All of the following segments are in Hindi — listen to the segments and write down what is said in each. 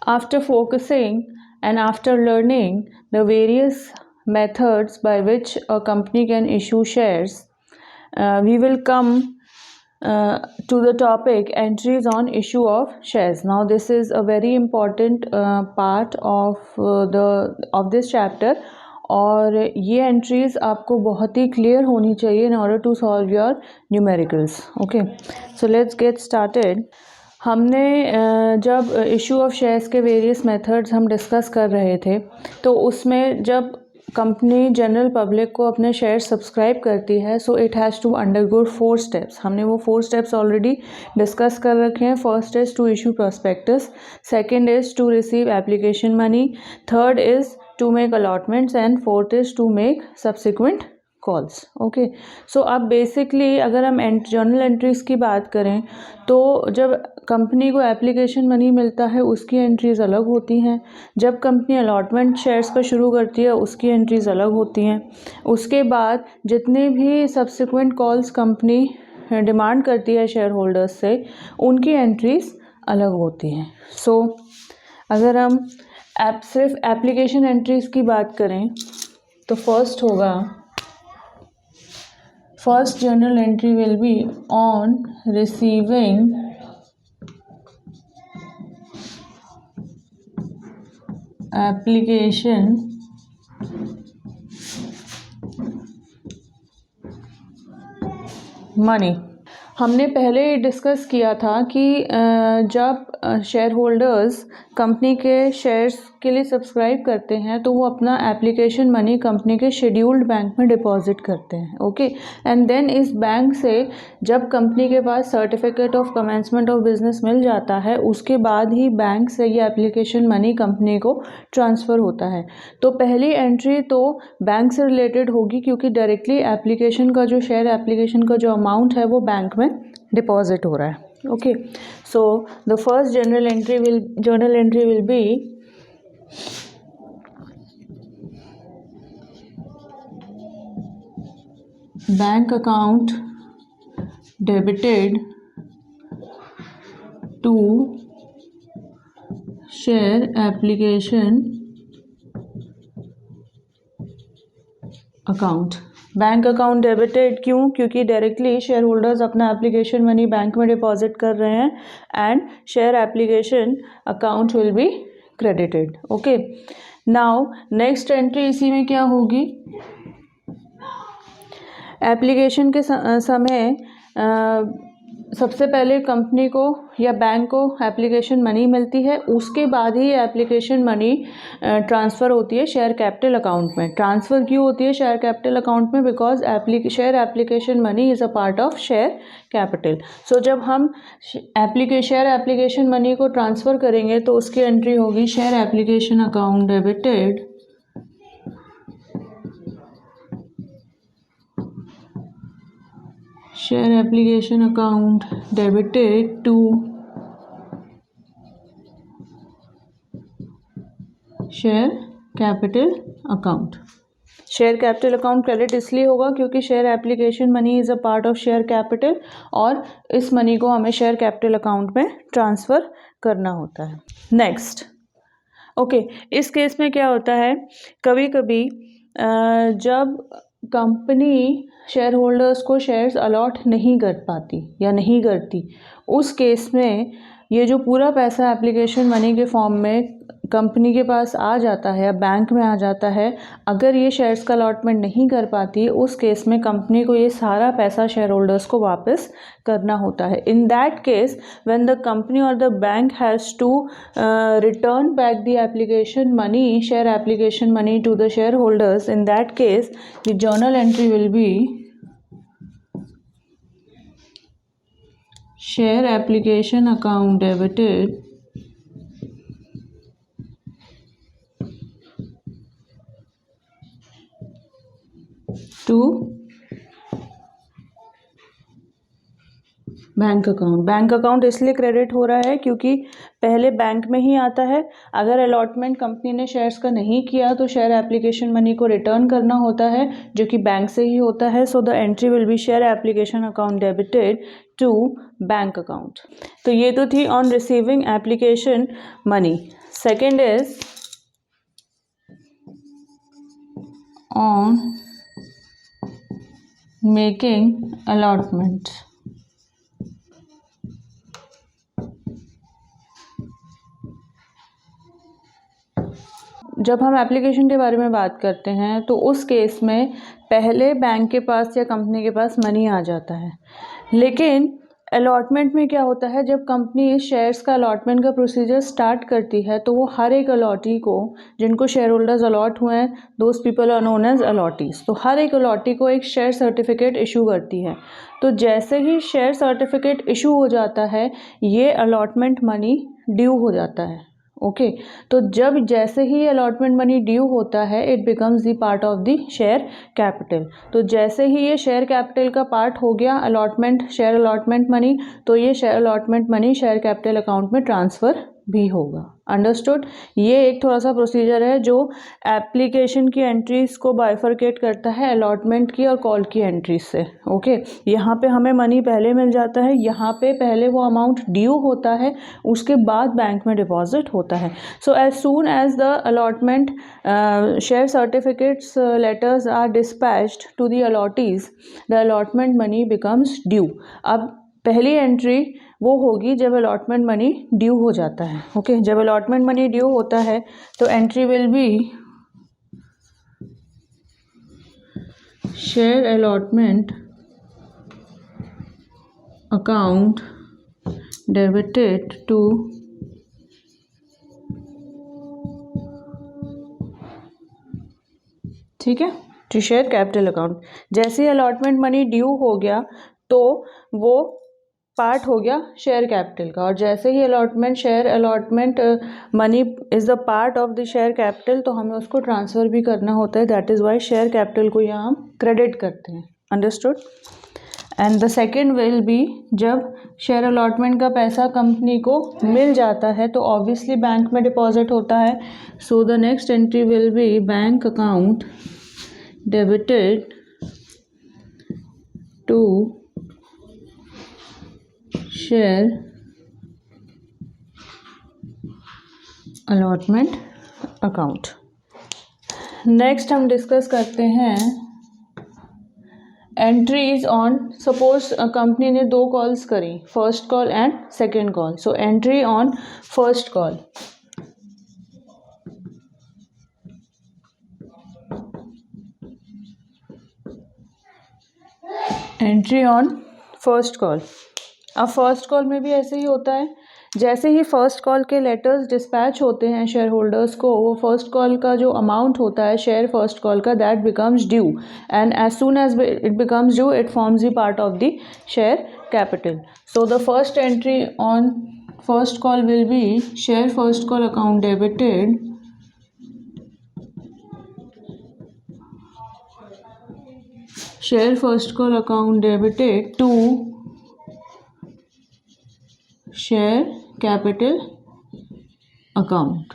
After focusing and after learning the various methods by which a company can issue shares, we will come to the topic entries on issue of shares. Now this is a very important part of this chapter, और ये एंट्रीज आपको बहुत ही क्लियर होनी चाहिए in order to solve your numericals. Okay, so let's get started. हमने जब इशू ऑफ शेयर्स के वेरियस मेथड्स हम डिस्कस कर रहे थे, तो उसमें जब कंपनी जनरल पब्लिक को अपने शेयर सब्सक्राइब करती है, so it has to undergo 4 steps. हमने वो 4 स्टेप्स ऑलरेडी डिस्कस कर रखे हैं. First is to issue prospectus, second is to receive application money, third is to make allotments and fourth is to make subsequent calls. Okay, so अब बेसिकली अगर हम जर्नल एंट्रीज़ की बात करें, तो जब कंपनी को एप्लीकेशन मनी मिलता है उसकी एंट्रीज़ अलग होती हैं. जब कंपनी अलॉटमेंट शेयर्स पर शुरू करती है उसकी एंट्रीज़ अलग होती हैं. उसके बाद जितने भी सब्सिक्वेंट कॉल्स कंपनी डिमांड करती है शेयर होल्डर्स से, उनकी एंट्रीज़ अलग होती हैं. सो अगर हम सिर्फ एप्लीकेशन एंट्रीज़ की बात करें तो first journal entry will be on receiving application money. हमने पहले डिस्कस किया था कि जब शेयर होल्डर्स कंपनी के शेयर्स के लिए सब्सक्राइब करते हैं तो वो अपना एप्लीकेशन मनी कंपनी के शेड्यूल्ड बैंक में डिपॉजिट करते हैं. ओके, एंड देन इस बैंक से जब कंपनी के पास certificate of commencement of business मिल जाता है, उसके बाद ही बैंक से ये एप्लीकेशन मनी कंपनी को ट्रांसफ़र होता है. तो पहली एंट्री तो बैंक से रिलेटेड होगी, क्योंकि डायरेक्टली एप्लीकेशन का जो शेयर एप्लीकेशन का जो अमाउंट है वो बैंक में डिपॉजिट हो रहा है. Okay, so the first journal entry will be bank account debited to share application account. Bank account debited क्यों? क्योंकि डायरेक्टली शेयर होल्डर्स अपना एप्लीकेशन मनी बैंक में डिपॉजिट कर रहे हैं and share application account will be credited. Okay, now next entry इसी में क्या होगी? एप्लीकेशन के समय सबसे पहले कंपनी को या बैंक को एप्लीकेशन मनी मिलती है, उसके बाद ही एप्लीकेशन मनी ट्रांसफ़र होती है शेयर कैपिटल अकाउंट में. ट्रांसफ़र क्यों होती है शेयर कैपिटल अकाउंट में? Because share application money is a part of share capital. So जब हम शेयर एप्लीकेशन मनी को ट्रांसफ़र करेंगे तो उसकी एंट्री होगी share application account debited share application account debited to share capital account. Share capital account credit इसलिए होगा क्योंकि share application money is a part of share capital, और इस मनी को हमें शेयर कैपिटल अकाउंट में ट्रांसफ़र करना होता है. नेक्स्ट, ओके, इस केस में क्या होता है, कभी कभी जब कंपनी शेयर होल्डर्स को शेयर्स अलॉट नहीं कर पाती या नहीं करती, उस केस में ये जो पूरा पैसा एप्लीकेशन मनी के फॉर्म में कंपनी के पास आ जाता है या बैंक में आ जाता है, अगर ये शेयर्स का अलॉटमेंट नहीं कर पाती, उस केस में कंपनी को ये सारा पैसा शेयर होल्डर्स को वापस करना होता है. In that case when the company और the bank has to return back the application money, share application money to the share holders, in that case the journal entry will be share application account debited to bank account. Bank account इसलिए क्रेडिट हो रहा है क्योंकि पहले बैंक में ही आता है. अगर अलॉटमेंट कंपनी ने शेयर्स का नहीं किया तो शेयर एप्लीकेशन मनी को रिटर्न करना होता है, जो कि बैंक से ही होता है. So the entry will be share application account debited to bank account. तो ये तो थी on receiving application money. Second is on making allotment. जब हम एप्लीकेशन के बारे में बात करते हैं तो उस केस में पहले बैंक के पास या कंपनी के पास मनी आ जाता है, लेकिन अलॉटमेंट में क्या होता है, जब कंपनी शेयर्स का अलॉटमेंट का प्रोसीजर स्टार्ट करती है तो वो हर एक अलॉटी को, जिनको शेयर होल्डर्स अलॉट हुए हैं, those people are known as allottees, तो हर एक अलॉटी को एक शेयर सर्टिफिकेट इशू करती है। तो जैसे ही शेयर सर्टिफिकेट इशू हो जाता है, ये अलॉटमेंट मनी ड्यू हो जाता है। ओके तो जब जैसे ही अलॉटमेंट मनी ड्यू होता है, it becomes the part of the share capital. तो जैसे ही ये शेयर कैपिटल का पार्ट हो गया अलॉटमेंट, शेयर अलॉटमेंट मनी, तो ये share allotment money share capital account में ट्रांसफ़र भी होगा। अंडरस्टूड। ये एक थोड़ा सा प्रोसीजर है जो एप्लीकेशन की एंट्रीज को बाइफरकेट करता है अलॉटमेंट की और कॉल की एंट्रीज से। ओके यहाँ पे हमें मनी पहले मिल जाता है, यहाँ पे पहले वो अमाउंट ड्यू होता है, उसके बाद बैंक में डिपॉजिट होता है। So as soon as the allotment share certificates letters are dispatched to the allottees, the allotment money becomes due. अब पहली एंट्री वो होगी जब अलॉटमेंट मनी ड्यू हो जाता है। ओके जब अलॉटमेंट मनी ड्यू होता है तो entry will be share allotment account debited to ठीक है टू शेयर कैपिटल अकाउंट। जैसे ही अलॉटमेंट मनी ड्यू हो गया तो वो पार्ट हो गया शेयर कैपिटल का, और जैसे ही share allotment money is the part of the share capital, तो हमें उसको ट्रांसफ़र भी करना होता है। That is why share capital को यहाँ हम क्रेडिट करते हैं। Understood. And the second will be जब शेयर अलॉटमेंट का पैसा कंपनी को मिल जाता है तो ऑब्वियसली बैंक में डिपॉजिट होता है। So the next entry will be bank account debited to share allotment account. Next हम डिस्कस करते हैं एंट्रीज ऑन, सपोज कंपनी ने 2 कॉल्स करी, first call and second call. So entry on first call. Entry on first call. अब फर्स्ट कॉल में भी ऐसे ही होता है, जैसे ही फर्स्ट कॉल के लेटर्स डिस्पैच होते हैं शेयर होल्डर्स को, वो फर्स्ट कॉल का जो अमाउंट होता है शेयर फर्स्ट कॉल का, that becomes due, and as soon as it becomes due it forms the part of the share capital. So the first entry on first call will be share first call account debited share first call account debited to share capital account.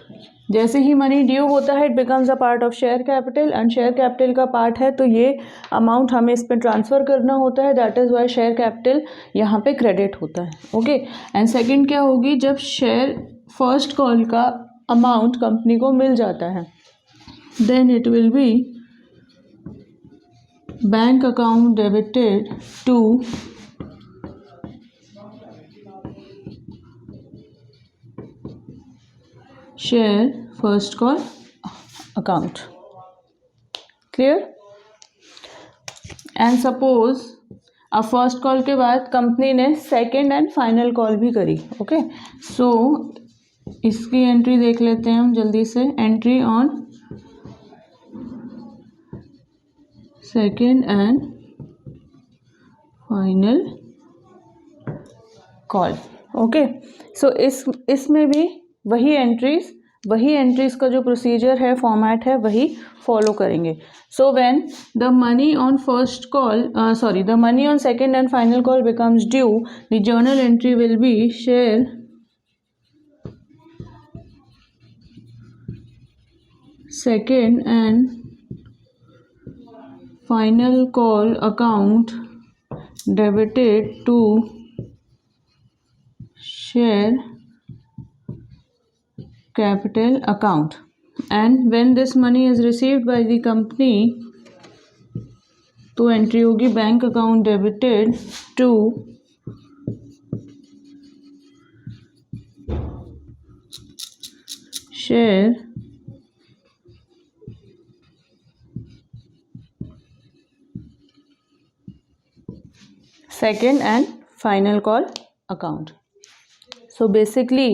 जैसे ही मनी ड्यू होता है it becomes a part of share capital, and share capital का पार्ट है तो ये अमाउंट हमें इस पर ट्रांसफ़र करना होता है। That is why share capital यहाँ पे क्रेडिट होता है। ओके एंड सेकंड क्या होगी, जब शेयर फर्स्ट कॉल का अमाउंट कंपनी को मिल जाता है, then it will be bank account debited to share first call account. Clear. And suppose अब फर्स्ट कॉल के बाद कंपनी ने सेकेंड एंड फाइनल कॉल भी करी। ओके सो इसकी एंट्री देख लेते हैं हम जल्दी से। Entry on second and final call. Okay so इसमें भी वही एंट्रीज का जो प्रोसीजर है, फॉर्मेट है, वही फॉलो करेंगे। So when the money on first call the money on second and final call becomes due, the journal entry will be share second and final call account debited to share capital account, and when this money is received by the company, तो एंट्री होगी bank account debited to share second and final call account. So basically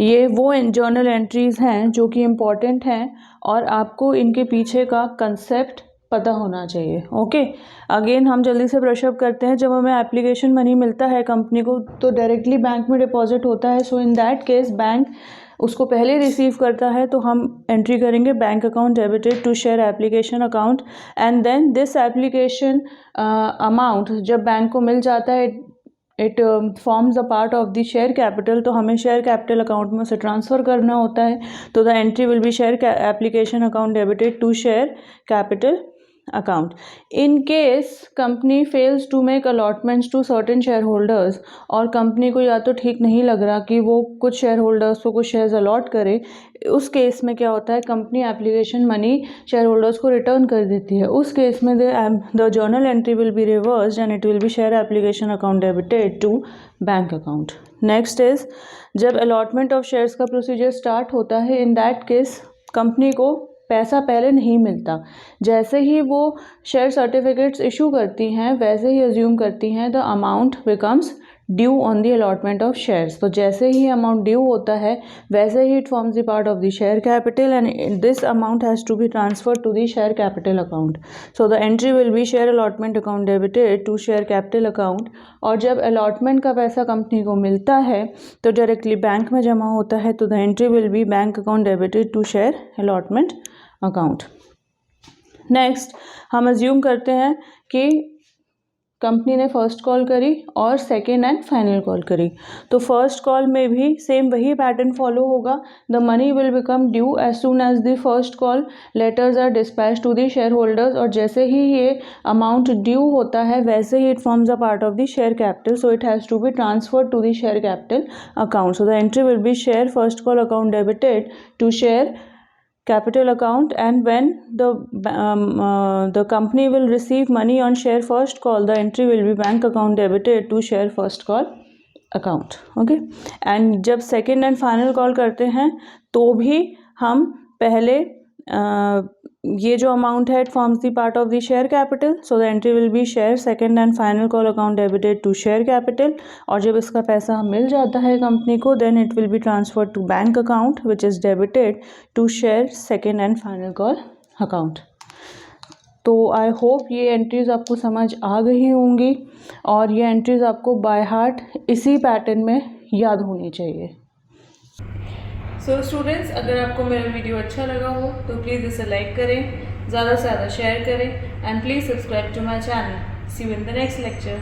ये वो जर्नल एंट्रीज़ हैं जो कि इम्पॉर्टेंट हैं और आपको इनके पीछे का कंसेप्ट पता होना चाहिए। ओके, अगेन हम जल्दी से ब्रशअप करते हैं। जब हमें एप्लीकेशन मनी मिलता है कंपनी को तो डायरेक्टली बैंक में डिपॉजिट होता है। So in that case bank उसको पहले रिसीव करता है, तो हम एंट्री करेंगे bank account debited to share application account, and then this application amount जब बैंक को मिल जाता है it forms a part of the share capital, तो हमें शेयर कैपिटल अकाउंट में उसे ट्रांसफ़र करना होता है। तो the entry will be share application account debited to share capital account. In case company fails to make allotments to certain shareholders, और कंपनी को या तो ठीक नहीं लग रहा कि वो कुछ शेयर होल्डर्स को कुछ शेयर्स अलॉट करे, उस केस में क्या होता है company application money share holders को रिटर्न कर देती है। उस केस में the journal entry will be reversed and it will be share application account debited to bank account. Next is जब अलॉटमेंट ऑफ शेयर्स का प्रोसीजर स्टार्ट होता है, इन दैट केस कंपनी को पैसा पहले नहीं मिलता। जैसे ही वो शेयर सर्टिफिकेट्स इशू करती हैं वैसे ही अज्यूम करती हैं the amount becomes due on the allotment of shares. तो जैसे ही अमाउंट ड्यू होता है वैसे ही it forms the part of the share capital and this amount has to be transferred to the share capital account. So the entry will be share allotment account debited to share capital account. और जब अलॉटमेंट का पैसा कंपनी को मिलता है तो डायरेक्टली बैंक में जमा होता है, तो the entry will be bank account debited to share allotment account. Next हम अज्यूम करते हैं कि कंपनी ने फर्स्ट कॉल करी और सेकेंड एंड फाइनल कॉल करी, तो फर्स्ट कॉल में भी सेम वही पैटर्न फॉलो होगा। The money will become due as soon as the first call letters are dispatch to the share holders, और जैसे ही ये अमाउंट ड्यू होता है वैसे ही it forms a part of the share capital, so it has to be transferred to the share capital account. So the entry will be share first call account debited to share capital account, and when the company will receive money on share first call, the entry will be bank account debited to share first call account. Okay, and जब second and final call करते हैं तो भी हम पहले ये जो अमाउंट है it forms the part of the share capital, so the entry will be share second and final call account debited to share capital. और जब इसका पैसा मिल जाता है कंपनी को then it will be transferred to bank account which is debited to share second and final call account. तो आई होप ये एंट्रीज़ आपको समझ आ गई होंगी और ये एंट्रीज़ आपको बाय हार्ट इसी पैटर्न में याद होनी चाहिए। सो स्टूडेंट्स, अगर आपको मेरा वीडियो अच्छा लगा हो तो प्लीज़ इसे लाइक करें, ज़्यादा से ज़्यादा शेयर करें and please subscribe to my channel. See you in the next lecture.